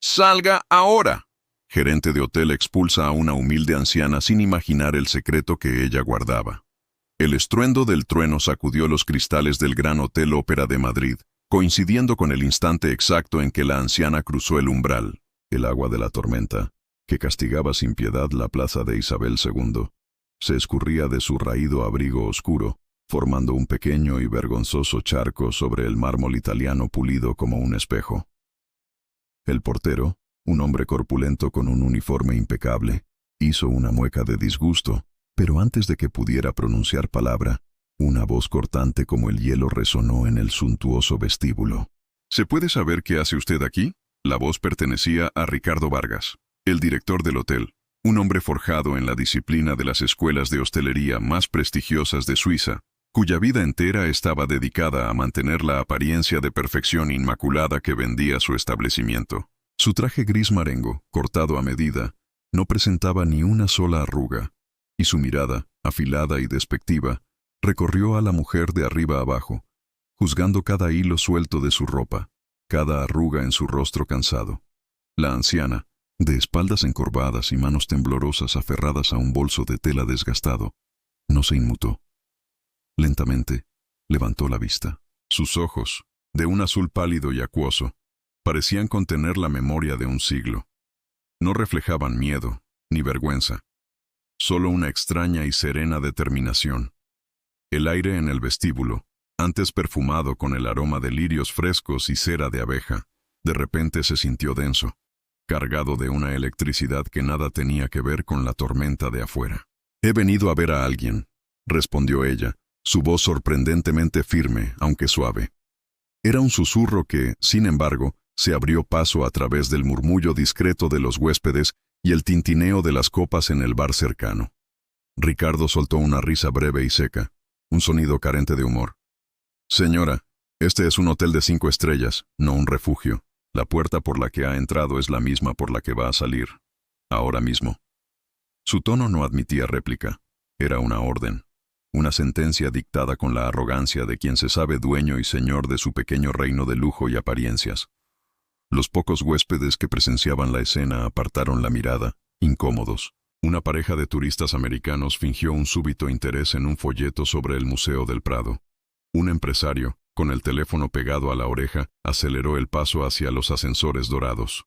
¡Salga ahora! Gerente de hotel expulsa a una humilde anciana sin imaginar el secreto que ella guardaba. El estruendo del trueno sacudió los cristales del Gran Hotel Ópera de Madrid, coincidiendo con el instante exacto en que la anciana cruzó el umbral. El agua de la tormenta, que castigaba sin piedad la plaza de Isabel II, se escurría de su raído abrigo oscuro, formando un pequeño y vergonzoso charco sobre el mármol italiano pulido como un espejo. El portero, un hombre corpulento con un uniforme impecable, hizo una mueca de disgusto, pero antes de que pudiera pronunciar palabra, una voz cortante como el hielo resonó en el suntuoso vestíbulo. ¿Se puede saber qué hace usted aquí? La voz pertenecía a Ricardo Vargas, el director del hotel, un hombre forjado en la disciplina de las escuelas de hostelería más prestigiosas de Suiza, cuya vida entera estaba dedicada a mantener la apariencia de perfección inmaculada que vendía su establecimiento. Su traje gris marengo, cortado a medida, no presentaba ni una sola arruga, y su mirada, afilada y despectiva, recorrió a la mujer de arriba abajo, juzgando cada hilo suelto de su ropa, cada arruga en su rostro cansado. La anciana, de espaldas encorvadas y manos temblorosas aferradas a un bolso de tela desgastado, no se inmutó. Lentamente, levantó la vista. Sus ojos, de un azul pálido y acuoso, parecían contener la memoria de un siglo. No reflejaban miedo, ni vergüenza, solo una extraña y serena determinación. El aire en el vestíbulo, antes perfumado con el aroma de lirios frescos y cera de abeja, de repente se sintió denso, cargado de una electricidad que nada tenía que ver con la tormenta de afuera. «He venido a ver a alguien», respondió ella, su voz sorprendentemente firme, aunque suave. Era un susurro que, sin embargo, se abrió paso a través del murmullo discreto de los huéspedes y el tintineo de las copas en el bar cercano. Ricardo soltó una risa breve y seca, un sonido carente de humor. «Señora, este es un hotel de 5 estrellas, no un refugio. La puerta por la que ha entrado es la misma por la que va a salir. Ahora mismo». Su tono no admitía réplica. Era una orden. Una sentencia dictada con la arrogancia de quien se sabe dueño y señor de su pequeño reino de lujo y apariencias. Los pocos huéspedes que presenciaban la escena apartaron la mirada, incómodos. Una pareja de turistas americanos fingió un súbito interés en un folleto sobre el Museo del Prado. Un empresario, con el teléfono pegado a la oreja, aceleró el paso hacia los ascensores dorados.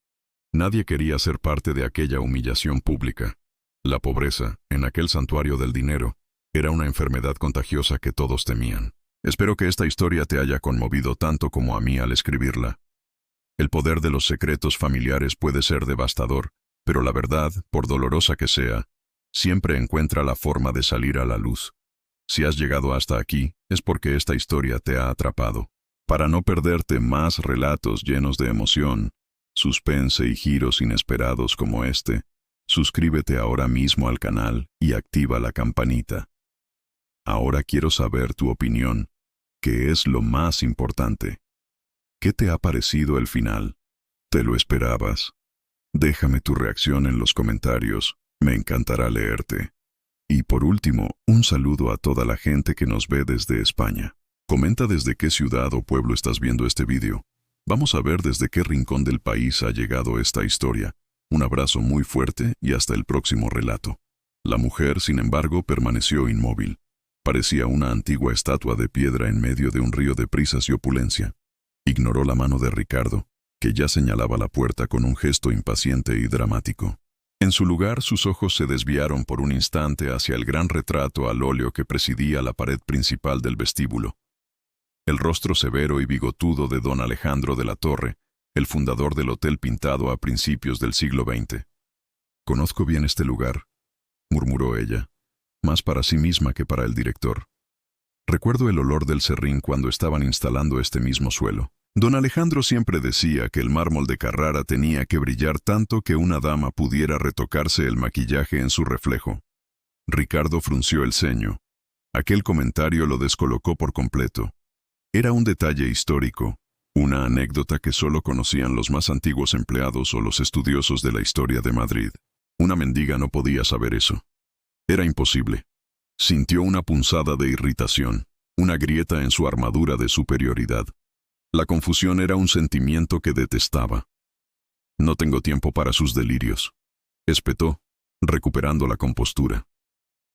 Nadie quería ser parte de aquella humillación pública. La pobreza, en aquel santuario del dinero, era una enfermedad contagiosa que todos temían. Espero que esta historia te haya conmovido tanto como a mí al escribirla. El poder de los secretos familiares puede ser devastador, pero la verdad, por dolorosa que sea, siempre encuentra la forma de salir a la luz. Si has llegado hasta aquí, es porque esta historia te ha atrapado. Para no perderte más relatos llenos de emoción, suspense y giros inesperados como este, suscríbete ahora mismo al canal y activa la campanita. Ahora quiero saber tu opinión, que es lo más importante. ¿Qué te ha parecido el final? ¿Te lo esperabas? Déjame tu reacción en los comentarios, me encantará leerte. Y por último, un saludo a toda la gente que nos ve desde España. Comenta desde qué ciudad o pueblo estás viendo este vídeo. Vamos a ver desde qué rincón del país ha llegado esta historia. Un abrazo muy fuerte y hasta el próximo relato. La mujer, sin embargo, permaneció inmóvil. Parecía una antigua estatua de piedra en medio de un río de prisas y opulencia. Ignoró la mano de Ricardo, que ya señalaba la puerta con un gesto impaciente y dramático. En su lugar, sus ojos se desviaron por un instante hacia el gran retrato al óleo que presidía la pared principal del vestíbulo. El rostro severo y bigotudo de don Alejandro de la Torre, el fundador del hotel pintado a principios del siglo XX. «Conozco bien este lugar», murmuró ella, más para sí misma que para el director. «Recuerdo el olor del serrín cuando estaban instalando este mismo suelo. Don Alejandro siempre decía que el mármol de Carrara tenía que brillar tanto que una dama pudiera retocarse el maquillaje en su reflejo». Ricardo frunció el ceño. Aquel comentario lo descolocó por completo. Era un detalle histórico, una anécdota que solo conocían los más antiguos empleados o los estudiosos de la historia de Madrid. Una mendiga no podía saber eso. Era imposible. Sintió una punzada de irritación, una grieta en su armadura de superioridad. La confusión era un sentimiento que detestaba. No tengo tiempo para sus delirios, espetó, recuperando la compostura.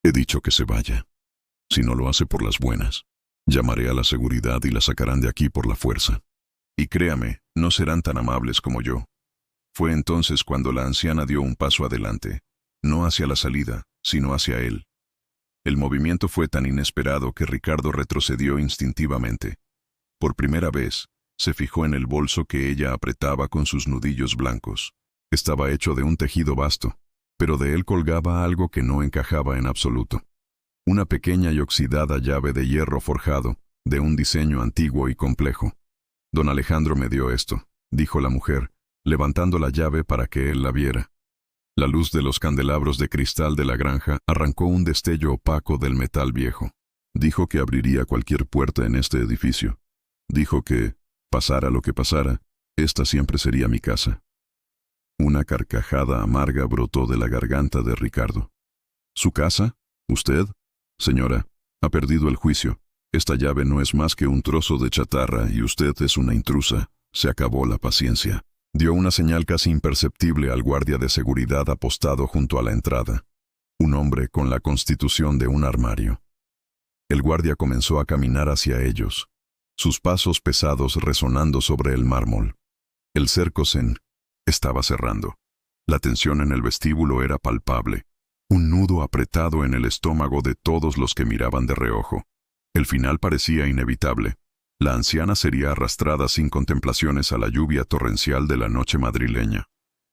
He dicho que se vaya. Si no lo hace por las buenas, llamaré a la seguridad y la sacarán de aquí por la fuerza. Y créame, no serán tan amables como yo. Fue entonces cuando la anciana dio un paso adelante, no hacia la salida, sino hacia él. El movimiento fue tan inesperado que Ricardo retrocedió instintivamente. Por primera vez, se fijó en el bolso que ella apretaba con sus nudillos blancos. Estaba hecho de un tejido vasto, pero de él colgaba algo que no encajaba en absoluto. Una pequeña y oxidada llave de hierro forjado, de un diseño antiguo y complejo. Don Alejandro me dio esto, dijo la mujer, levantando la llave para que él la viera. La luz de los candelabros de cristal de la granja arrancó un destello opaco del metal viejo. Dijo que abriría cualquier puerta en este edificio. Dijo que, pasara lo que pasara, esta siempre sería mi casa. Una carcajada amarga brotó de la garganta de Ricardo. ¿Su casa? ¿Usted? Señora, ha perdido el juicio. Esta llave no es más que un trozo de chatarra y usted es una intrusa. Se acabó la paciencia. Dio una señal casi imperceptible al guardia de seguridad apostado junto a la entrada. Un hombre con la constitución de un armario. El guardia comenzó a caminar hacia ellos, sus pasos pesados resonando sobre el mármol. El cerco estaba cerrando. La tensión en el vestíbulo era palpable. Un nudo apretado en el estómago de todos los que miraban de reojo. El final parecía inevitable. La anciana sería arrastrada sin contemplaciones a la lluvia torrencial de la noche madrileña.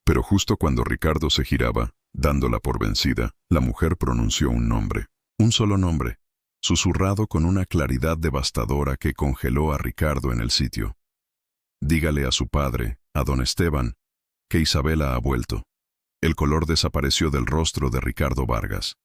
Pero justo cuando Ricardo se giraba, dándola por vencida, la mujer pronunció un nombre. Un solo nombre, susurrado con una claridad devastadora que congeló a Ricardo en el sitio. Dígale a su padre, a don Esteban, que Isabela ha vuelto. El color desapareció del rostro de Ricardo Vargas.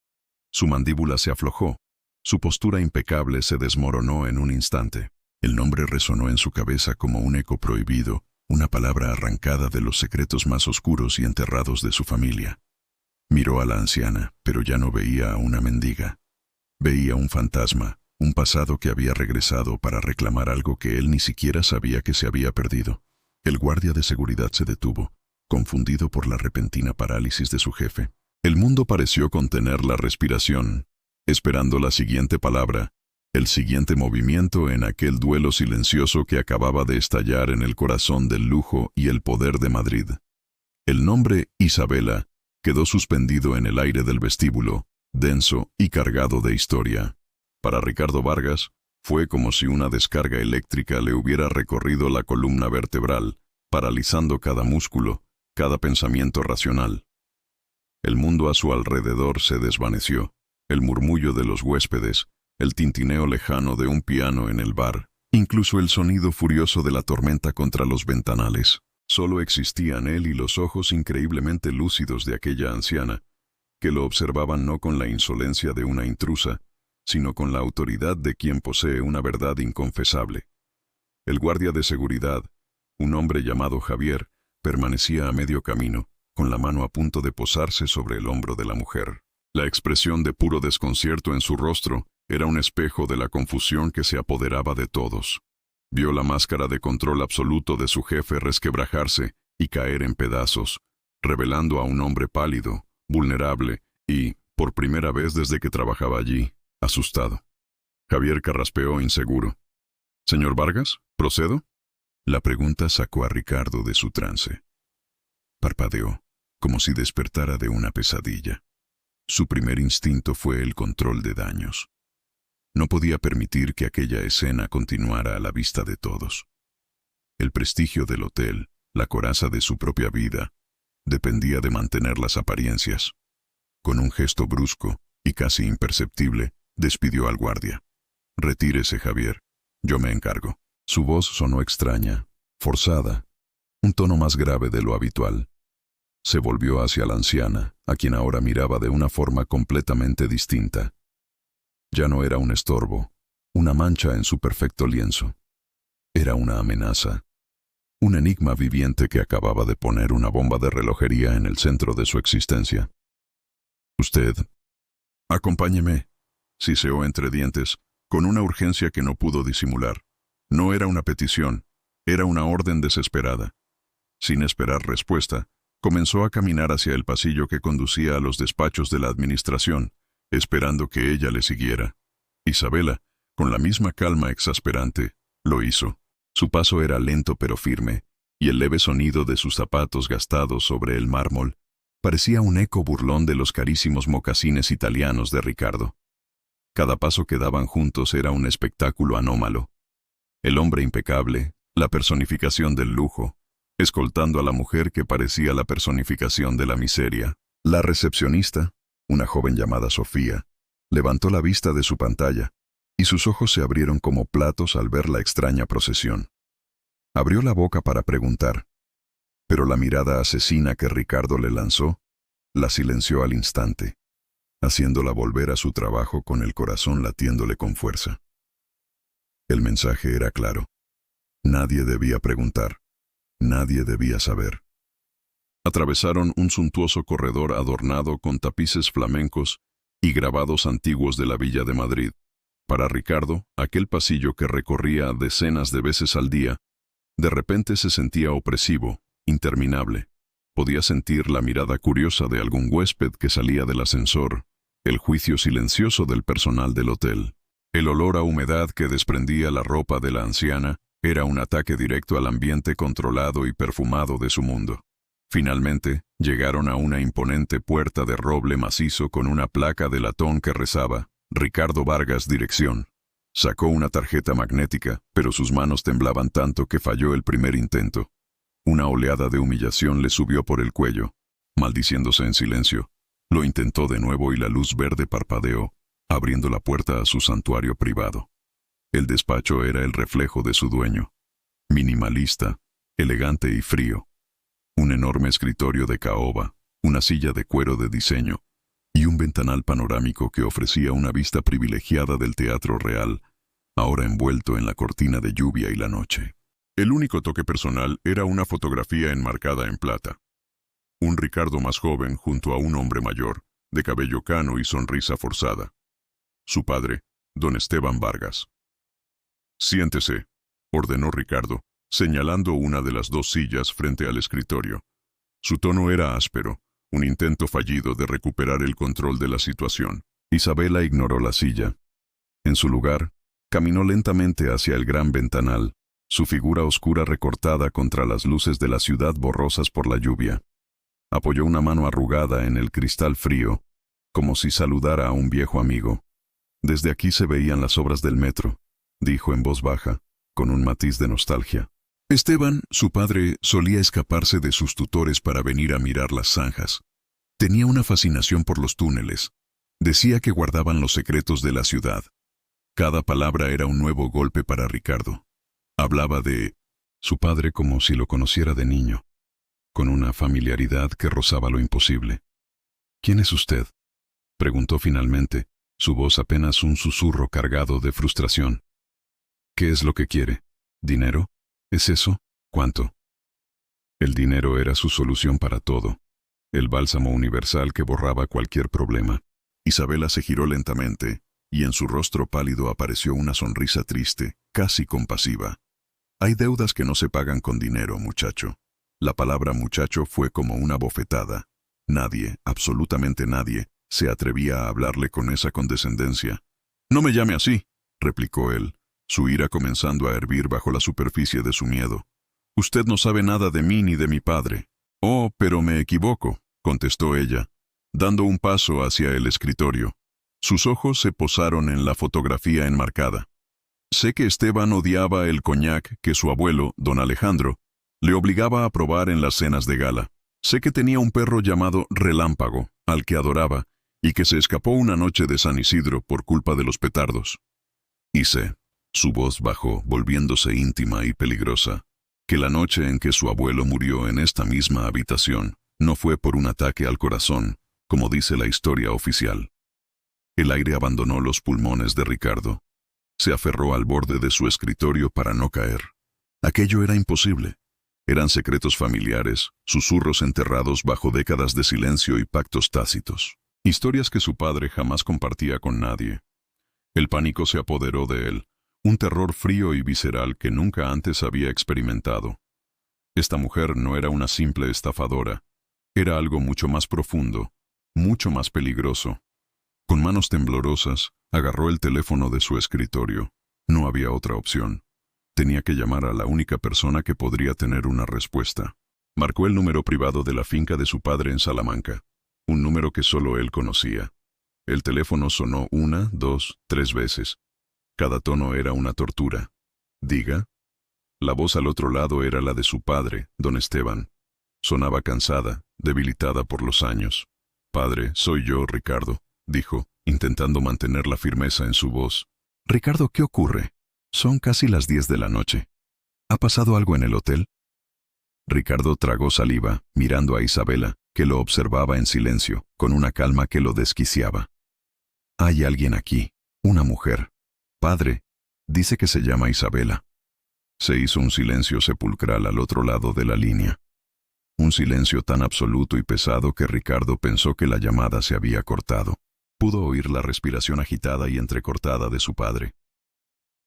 Su mandíbula se aflojó, su postura impecable se desmoronó en un instante. El nombre resonó en su cabeza como un eco prohibido, una palabra arrancada de los secretos más oscuros y enterrados de su familia. Miró a la anciana, pero ya no veía a una mendiga. Veía un fantasma, un pasado que había regresado para reclamar algo que él ni siquiera sabía que se había perdido. El guardia de seguridad se detuvo, confundido por la repentina parálisis de su jefe. El mundo pareció contener la respiración, esperando la siguiente palabra, el siguiente movimiento en aquel duelo silencioso que acababa de estallar en el corazón del lujo y el poder de Madrid. El nombre Isabela quedó suspendido en el aire del vestíbulo, denso y cargado de historia. Para Ricardo Vargas, fue como si una descarga eléctrica le hubiera recorrido la columna vertebral, paralizando cada músculo, cada pensamiento racional. El mundo a su alrededor se desvaneció, el murmullo de los huéspedes, el tintineo lejano de un piano en el bar, incluso el sonido furioso de la tormenta contra los ventanales. Solo existían él y los ojos increíblemente lúcidos de aquella anciana, que lo observaban no con la insolencia de una intrusa, sino con la autoridad de quien posee una verdad inconfesable. El guardia de seguridad, un hombre llamado Javier, permanecía a medio camino, con la mano a punto de posarse sobre el hombro de la mujer. La expresión de puro desconcierto en su rostro era un espejo de la confusión que se apoderaba de todos. Vio la máscara de control absoluto de su jefe resquebrajarse y caer en pedazos, revelando a un hombre pálido, vulnerable y, por primera vez desde que trabajaba allí, asustado. Javier carraspeó inseguro. «¿Señor Vargas? ¿Procedo?» La pregunta sacó a Ricardo de su trance. Parpadeó, como si despertara de una pesadilla. Su primer instinto fue el control de daños. No podía permitir que aquella escena continuara a la vista de todos. El prestigio del hotel, la coraza de su propia vida, dependía de mantener las apariencias. Con un gesto brusco y casi imperceptible, despidió al guardia. «Retírese, Javier. Yo me encargo». Su voz sonó extraña, forzada, un tono más grave de lo habitual. Se volvió hacia la anciana, a quien ahora miraba de una forma completamente distinta. Ya no era un estorbo, una mancha en su perfecto lienzo. Era una amenaza, un enigma viviente que acababa de poner una bomba de relojería en el centro de su existencia. «Usted, acompáñeme», siseó entre dientes, con una urgencia que no pudo disimular. No era una petición, era una orden desesperada. Sin esperar respuesta, comenzó a caminar hacia el pasillo que conducía a los despachos de la administración, esperando que ella le siguiera. Isabela, con la misma calma exasperante, lo hizo. Su paso era lento pero firme, y el leve sonido de sus zapatos gastados sobre el mármol parecía un eco burlón de los carísimos mocasines italianos de Ricardo. Cada paso que daban juntos era un espectáculo anómalo. El hombre impecable, la personificación del lujo, escoltando a la mujer que parecía la personificación de la miseria. La recepcionista, una joven llamada Sofía, levantó la vista de su pantalla, y sus ojos se abrieron como platos al ver la extraña procesión. Abrió la boca para preguntar, pero la mirada asesina que Ricardo le lanzó la silenció al instante, haciéndola volver a su trabajo con el corazón latiéndole con fuerza. El mensaje era claro. Nadie debía preguntar. Nadie debía saber. Atravesaron un suntuoso corredor adornado con tapices flamencos y grabados antiguos de la Villa de Madrid. Para Ricardo, aquel pasillo que recorría decenas de veces al día, de repente se sentía opresivo, interminable. Podía sentir la mirada curiosa de algún huésped que salía del ascensor, el juicio silencioso del personal del hotel. El olor a humedad que desprendía la ropa de la anciana era un ataque directo al ambiente controlado y perfumado de su mundo. Finalmente, llegaron a una imponente puerta de roble macizo con una placa de latón que rezaba, Ricardo Vargas, dirección. Sacó una tarjeta magnética, pero sus manos temblaban tanto que falló el primer intento. Una oleada de humillación le subió por el cuello. Maldiciéndose en silencio, lo intentó de nuevo y la luz verde parpadeó, abriendo la puerta a su santuario privado. El despacho era el reflejo de su dueño. Minimalista, elegante y frío. Un enorme escritorio de caoba, una silla de cuero de diseño, y un ventanal panorámico que ofrecía una vista privilegiada del Teatro Real, ahora envuelto en la cortina de lluvia y la noche. El único toque personal era una fotografía enmarcada en plata. Un Ricardo más joven junto a un hombre mayor, de cabello cano y sonrisa forzada. Su padre, don Esteban Vargas. «Siéntese», ordenó Ricardo, señalando una de las dos sillas frente al escritorio. Su tono era áspero, un intento fallido de recuperar el control de la situación. Isabela ignoró la silla. En su lugar, caminó lentamente hacia el gran ventanal, su figura oscura recortada contra las luces de la ciudad borrosas por la lluvia. Apoyó una mano arrugada en el cristal frío, como si saludara a un viejo amigo. «Desde aquí se veían las obras del metro», dijo en voz baja, con un matiz de nostalgia. Esteban, su padre, solía escaparse de sus tutores para venir a mirar las zanjas. Tenía una fascinación por los túneles. Decía que guardaban los secretos de la ciudad. Cada palabra era un nuevo golpe para Ricardo. Hablaba de su padre como si lo conociera de niño, con una familiaridad que rozaba lo imposible. «¿Quién es usted?», preguntó finalmente, su voz apenas un susurro cargado de frustración. «¿Qué es lo que quiere? ¿Dinero? ¿Es eso? ¿Cuánto?». El dinero era su solución para todo, el bálsamo universal que borraba cualquier problema. Isabela se giró lentamente, y en su rostro pálido apareció una sonrisa triste, casi compasiva. «Hay deudas que no se pagan con dinero, muchacho». La palabra muchacho fue como una bofetada. Nadie, absolutamente nadie, se atrevía a hablarle con esa condescendencia. «No me llame así», replicó él, su ira comenzando a hervir bajo la superficie de su miedo. «Usted no sabe nada de mí ni de mi padre». «Oh, pero me equivoco», contestó ella, dando un paso hacia el escritorio. Sus ojos se posaron en la fotografía enmarcada. «Sé que Esteban odiaba el coñac que su abuelo, don Alejandro, le obligaba a probar en las cenas de gala. Sé que tenía un perro llamado Relámpago, al que adoraba, y que se escapó una noche de San Isidro por culpa de los petardos. Y sé», su voz bajó, volviéndose íntima y peligrosa, «que la noche en que su abuelo murió en esta misma habitación no fue por un ataque al corazón, como dice la historia oficial». El aire abandonó los pulmones de Ricardo. Se aferró al borde de su escritorio para no caer. Aquello era imposible. Eran secretos familiares, susurros enterrados bajo décadas de silencio y pactos tácitos. Historias que su padre jamás compartía con nadie. El pánico se apoderó de él, un terror frío y visceral que nunca antes había experimentado. Esta mujer no era una simple estafadora, era algo mucho más profundo, mucho más peligroso. Con manos temblorosas, agarró el teléfono de su escritorio. No había otra opción. Tenía que llamar a la única persona que podría tener una respuesta. Marcó el número privado de la finca de su padre en Salamanca, un número que solo él conocía. El teléfono sonó 1, 2, 3 veces. Cada tono era una tortura. Diga. La voz al otro lado era la de su padre, don Esteban. Sonaba cansada, debilitada por los años. Padre, soy yo, Ricardo, dijo, intentando mantener la firmeza en su voz. Ricardo, ¿qué ocurre? Son casi las 10 de la noche. ¿Ha pasado algo en el hotel? Ricardo tragó saliva, mirando a Isabela, que lo observaba en silencio, con una calma que lo desquiciaba. Hay alguien aquí, una mujer. Padre, dice que se llama Isabela. Se hizo un silencio sepulcral al otro lado de la línea. Un silencio tan absoluto y pesado que Ricardo pensó que la llamada se había cortado. Pudo oír la respiración agitada y entrecortada de su padre.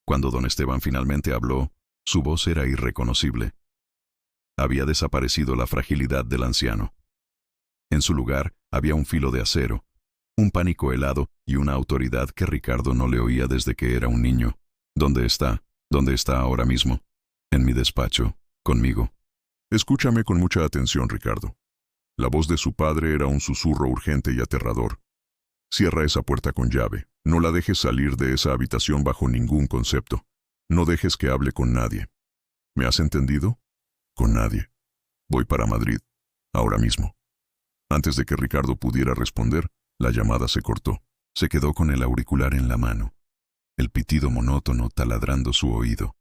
Cuando don Esteban finalmente habló, su voz era irreconocible. Había desaparecido la fragilidad del anciano. En su lugar había un filo de acero, un pánico helado y una autoridad que Ricardo no le oía desde que era un niño. ¿Dónde está? ¿Dónde está ahora mismo? En mi despacho, conmigo. Escúchame con mucha atención, Ricardo. La voz de su padre era un susurro urgente y aterrador. Cierra esa puerta con llave. No la dejes salir de esa habitación bajo ningún concepto. No dejes que hable con nadie. ¿Me has entendido? Con nadie. Voy para Madrid, ahora mismo. Antes de que Ricardo pudiera responder, la llamada se cortó. Se quedó con el auricular en la mano, el pitido monótono taladrando su oído.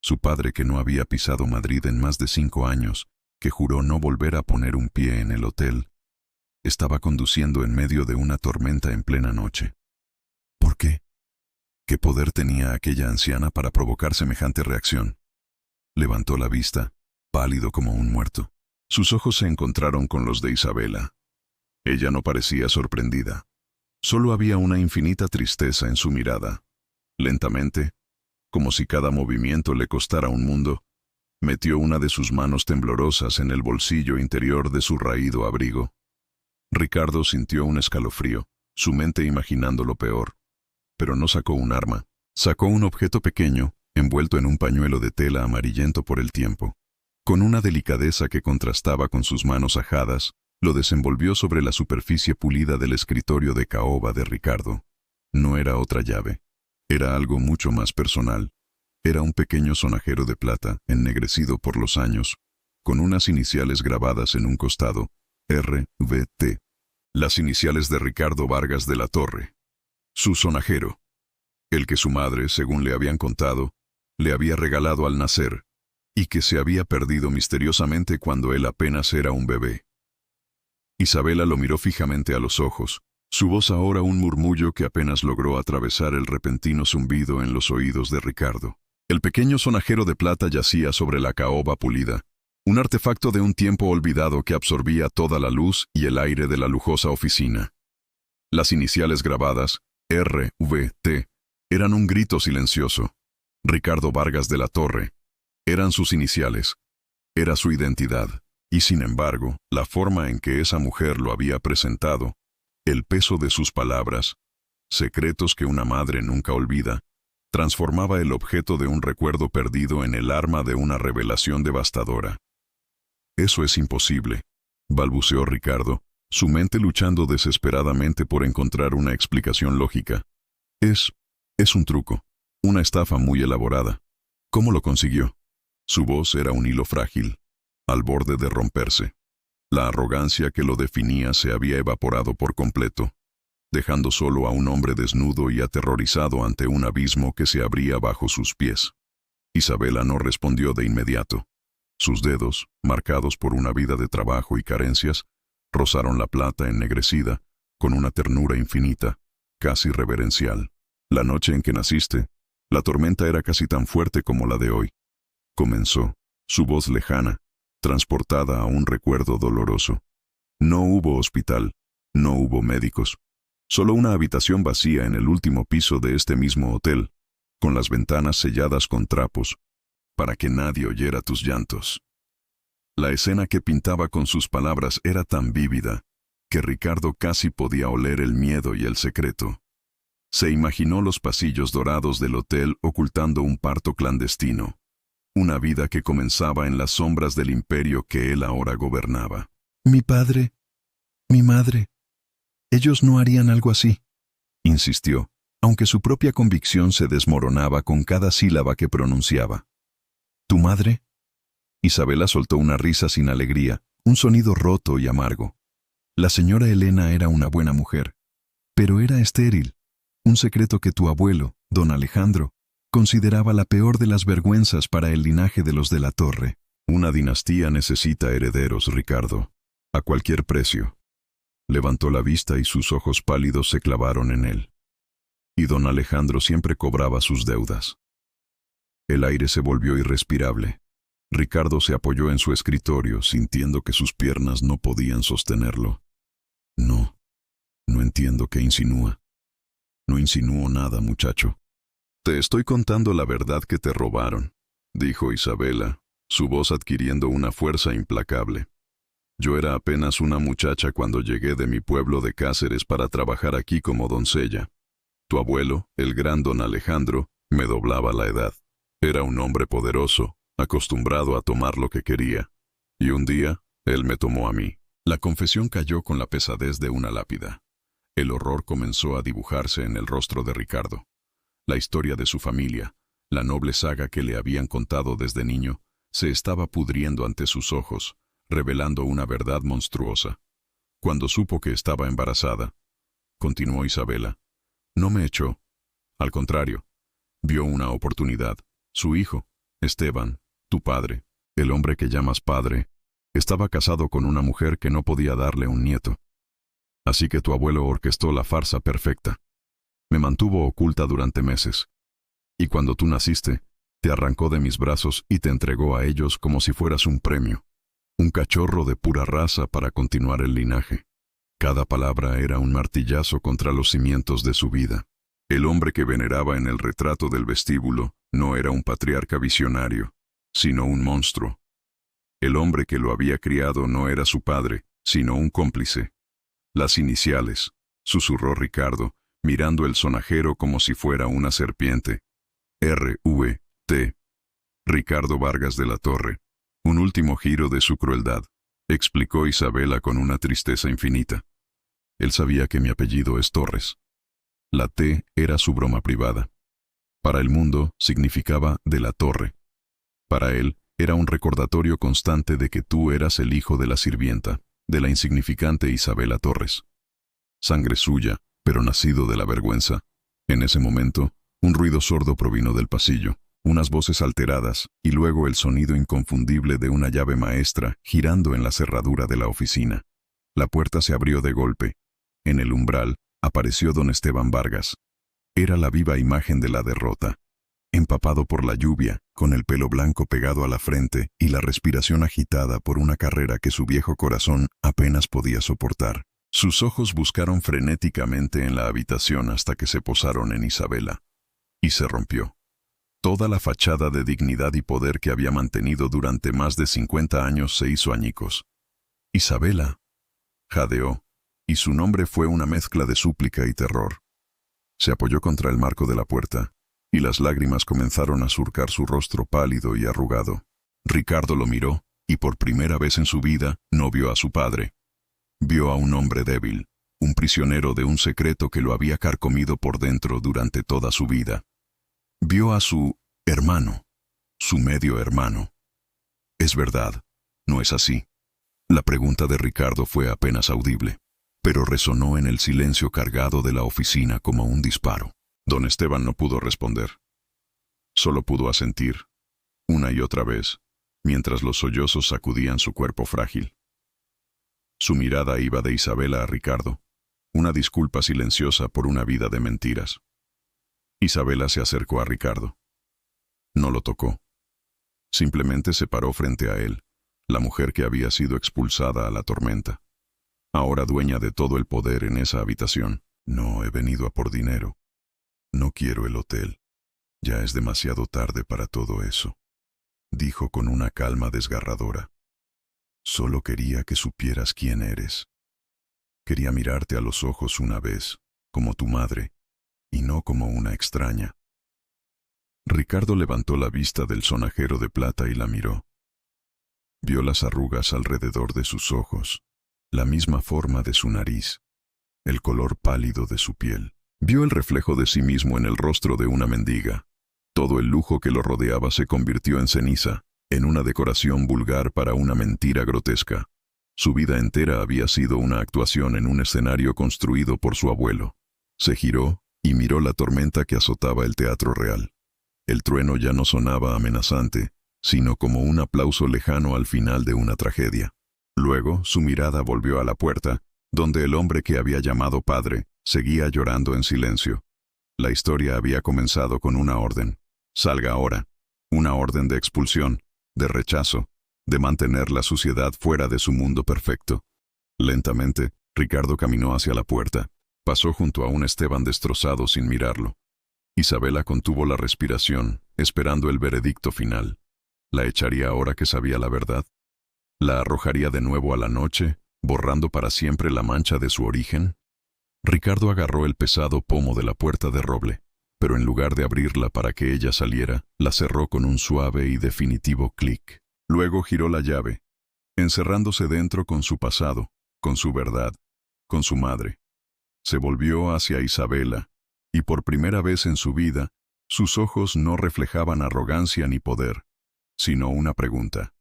Su padre, que no había pisado Madrid en más de 5 años, que juró no volver a poner un pie en el hotel, estaba conduciendo en medio de una tormenta en plena noche. ¿Por qué? ¿Qué poder tenía aquella anciana para provocar semejante reacción? Levantó la vista, pálido como un muerto. Sus ojos se encontraron con los de Isabela. Ella no parecía sorprendida. Solo había una infinita tristeza en su mirada. Lentamente, como si cada movimiento le costara un mundo, metió una de sus manos temblorosas en el bolsillo interior de su raído abrigo. Ricardo sintió un escalofrío, su mente imaginando lo peor. Pero no sacó un arma. Sacó un objeto pequeño, envuelto en un pañuelo de tela amarillento por el tiempo. Con una delicadeza que contrastaba con sus manos ajadas, lo desenvolvió sobre la superficie pulida del escritorio de caoba de Ricardo. No era otra llave. Era algo mucho más personal. Era un pequeño sonajero de plata, ennegrecido por los años, con unas iniciales grabadas en un costado, RVT. Las iniciales de Ricardo Vargas de la Torre. Su sonajero. El que su madre, según le habían contado, le había regalado al nacer, y que se había perdido misteriosamente cuando él apenas era un bebé. Isabela lo miró fijamente a los ojos, su voz ahora un murmullo que apenas logró atravesar el repentino zumbido en los oídos de Ricardo. El pequeño sonajero de plata yacía sobre la caoba pulida, un artefacto de un tiempo olvidado que absorbía toda la luz y el aire de la lujosa oficina. Las iniciales grabadas, RVT, eran un grito silencioso. Ricardo Vargas de la Torre. Eran sus iniciales. Era su identidad. Y sin embargo, la forma en que esa mujer lo había presentado, el peso de sus palabras, secretos que una madre nunca olvida, transformaba el objeto de un recuerdo perdido en el arma de una revelación devastadora. Eso es imposible, balbuceó Ricardo, su mente luchando desesperadamente por encontrar una explicación lógica. Es un truco, una estafa muy elaborada. ¿Cómo lo consiguió? Su voz era un hilo frágil, al borde de romperse. La arrogancia que lo definía se había evaporado por completo, dejando solo a un hombre desnudo y aterrorizado ante un abismo que se abría bajo sus pies. Isabela no respondió de inmediato. Sus dedos, marcados por una vida de trabajo y carencias, rozaron la plata ennegrecida, con una ternura infinita, casi reverencial. La noche en que naciste, la tormenta era casi tan fuerte como la de hoy. Comenzó, su voz lejana, transportada a un recuerdo doloroso. No hubo hospital, no hubo médicos. Solo una habitación vacía en el último piso de este mismo hotel, con las ventanas selladas con trapos, para que nadie oyera tus llantos. La escena que pintaba con sus palabras era tan vívida que Ricardo casi podía oler el miedo y el secreto. Se imaginó los pasillos dorados del hotel ocultando un parto clandestino, una vida que comenzaba en las sombras del imperio que él ahora gobernaba. Mi padre, mi madre, ellos no harían algo así, insistió, aunque su propia convicción se desmoronaba con cada sílaba que pronunciaba. ¿Tu madre? Isabela soltó una risa sin alegría, un sonido roto y amargo. La señora Elena era una buena mujer, pero era estéril, un secreto que tu abuelo, don Alejandro, consideraba la peor de las vergüenzas para el linaje de los de la Torre. Una dinastía necesita herederos, Ricardo, a cualquier precio. Levantó la vista y sus ojos pálidos se clavaron en él. Y don Alejandro siempre cobraba sus deudas. El aire se volvió irrespirable. Ricardo se apoyó en su escritorio, sintiendo que sus piernas no podían sostenerlo. No entiendo qué insinúa. No insinúo nada, muchacho. Te estoy contando la verdad que te robaron, dijo Isabela, su voz adquiriendo una fuerza implacable. Yo era apenas una muchacha cuando llegué de mi pueblo de Cáceres para trabajar aquí como doncella. Tu abuelo, el gran don Alejandro, me doblaba la edad. Era un hombre poderoso, acostumbrado a tomar lo que quería. Y un día, él me tomó a mí. La confesión cayó con la pesadez de una lápida. El horror comenzó a dibujarse en el rostro de Ricardo. La historia de su familia, la noble saga que le habían contado desde niño, se estaba pudriendo ante sus ojos, revelando una verdad monstruosa. Cuando supo que estaba embarazada, continuó Isabela, no me echó. Al contrario, vio una oportunidad. Su hijo, Esteban, tu padre, el hombre que llamas padre, estaba casado con una mujer que no podía darle un nieto. Así que tu abuelo orquestó la farsa perfecta. Me mantuvo oculta durante meses. Y cuando tú naciste, te arrancó de mis brazos y te entregó a ellos como si fueras un premio. Un cachorro de pura raza para continuar el linaje. Cada palabra era un martillazo contra los cimientos de su vida. El hombre que veneraba en el retrato del vestíbulo no era un patriarca visionario, sino un monstruo. El hombre que lo había criado no era su padre, sino un cómplice. Las iniciales, susurró Ricardo, mirando el sonajero como si fuera una serpiente. R.V.T. Ricardo Vargas de la Torre. Un último giro de su crueldad, explicó Isabela con una tristeza infinita. Él sabía que mi apellido es Torres. La T era su broma privada. Para el mundo significaba de la Torre. Para él era un recordatorio constante de que tú eras el hijo de la sirvienta, de la insignificante Isabela Torres. Sangre suya, pero nacido de la vergüenza. En ese momento, un ruido sordo provino del pasillo, unas voces alteradas y luego el sonido inconfundible de una llave maestra girando en la cerradura de la oficina. La puerta se abrió de golpe. En el umbral apareció don Esteban Vargas. Era la viva imagen de la derrota. Empapado por la lluvia, con el pelo blanco pegado a la frente y la respiración agitada por una carrera que su viejo corazón apenas podía soportar. Sus ojos buscaron frenéticamente en la habitación hasta que se posaron en Isabela. Y se rompió. Toda la fachada de dignidad y poder que había mantenido durante más de 50 años se hizo añicos. Isabela, jadeó, y su nombre fue una mezcla de súplica y terror. Se apoyó contra el marco de la puerta, y las lágrimas comenzaron a surcar su rostro pálido y arrugado. Ricardo lo miró, y por primera vez en su vida no vio a su padre. Vio a un hombre débil, un prisionero de un secreto que lo había carcomido por dentro durante toda su vida. Vio a su hermano, su medio hermano. Es verdad, ¿no es así? La pregunta de Ricardo fue apenas audible, pero resonó en el silencio cargado de la oficina como un disparo. Don Esteban no pudo responder. Solo pudo asentir, una y otra vez, mientras los sollozos sacudían su cuerpo frágil. Su mirada iba de Isabela a Ricardo, una disculpa silenciosa por una vida de mentiras. Isabela se acercó a Ricardo. No lo tocó. Simplemente se paró frente a él, la mujer que había sido expulsada a la tormenta. Ahora dueña de todo el poder en esa habitación. No he venido a por dinero. No quiero el hotel. Ya es demasiado tarde para todo eso, dijo con una calma desgarradora. Solo quería que supieras quién eres. Quería mirarte a los ojos una vez, como tu madre, y no como una extraña. Ricardo levantó la vista del sonajero de plata y la miró. Vio las arrugas alrededor de sus ojos, la misma forma de su nariz, el color pálido de su piel. Vio el reflejo de sí mismo en el rostro de una mendiga. Todo el lujo que lo rodeaba se convirtió en ceniza, en una decoración vulgar para una mentira grotesca. Su vida entera había sido una actuación en un escenario construido por su abuelo. Se giró y miró la tormenta que azotaba el teatro real. El trueno ya no sonaba amenazante, sino como un aplauso lejano al final de una tragedia. Luego, su mirada volvió a la puerta, donde el hombre que había llamado padre seguía llorando en silencio. La historia había comenzado con una orden. Salga ahora. Una orden de expulsión, de rechazo, de mantener la suciedad fuera de su mundo perfecto. Lentamente, Ricardo caminó hacia la puerta. Pasó junto a un Esteban destrozado sin mirarlo. Isabela contuvo la respiración, esperando el veredicto final. ¿La echaría ahora que sabía la verdad? ¿La arrojaría de nuevo a la noche, borrando para siempre la mancha de su origen? Ricardo agarró el pesado pomo de la puerta de roble, pero en lugar de abrirla para que ella saliera, la cerró con un suave y definitivo clic. Luego giró la llave, encerrándose dentro con su pasado, con su verdad, con su madre. Se volvió hacia Isabela, y por primera vez en su vida, sus ojos no reflejaban arrogancia ni poder, sino una pregunta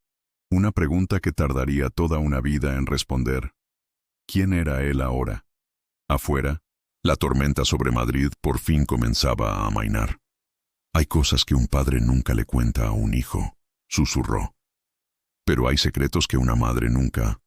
que tardaría toda una vida en responder. ¿Quién era él ahora? Afuera, la tormenta sobre Madrid por fin comenzaba a amainar. Hay cosas que un padre nunca le cuenta a un hijo, susurró. Pero hay secretos que una madre nunca.